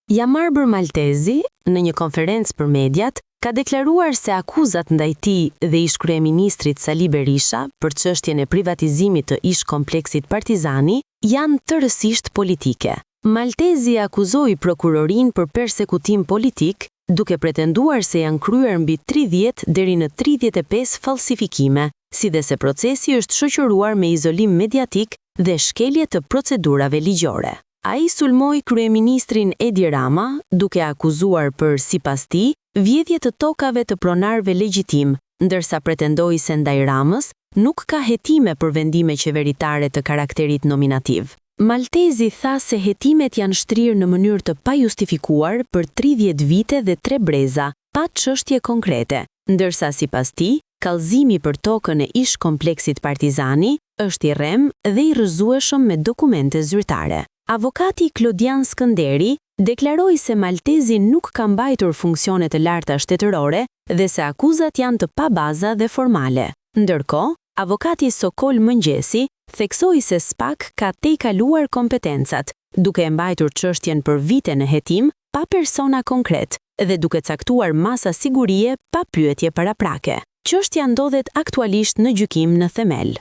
Jamarbër Maltezi, në një konferencë për mediat, ka deklaruar se akuzat ndaj tij dhe ish-kryeministrit Sali Berisha për çështjen e privatizimit të ish-kompleksit Partizani janë tërësisht politike. Maltezi akuzoi prokurorinë për persekutim politik, duke pretenduar se janë kryer mbi 30 deri në 35 falsifikime, si dhe se procesi është shoqëruar me izolim mediatik dhe shkelje të procedurave ligjore. Ai sulmoi kryeministrin Edi Rama, duke akuzuar për, sipas tij, vjedhje të tokave të pronarëve legjitim, ndërsa pretendoi se ndaj Ramës nuk ka hetime për vendime qeveritare të karakterit nominativ. Maltezi tha se hetimet janë shtrirë në mënyrë të pajustifikuar për 30 vite dhe 3 breza, pa çështje konkrete, ndërsa sipas tij, kallëzimi për tokën e ish-kompleksit Partizani është i rrem dhe i rrëzueshëm me dokumente zyrtare. Avokati Klodian Skënderi deklaroi se Maltezi nuk ka mbajtur funksione të larta shtetërore dhe se akuzat janë të pabaza dhe formale. Ndërkohë, avokati Sokol Mëngjesi theksoi se SPAK ka tejkaluar kompetencat, duke e mbajtur çështjen për vite në hetim pa persona konkret dhe duke caktuar masa sigurie pa pyetje paraprake. Çështja ndodhet aktualisht në gjykim në themel.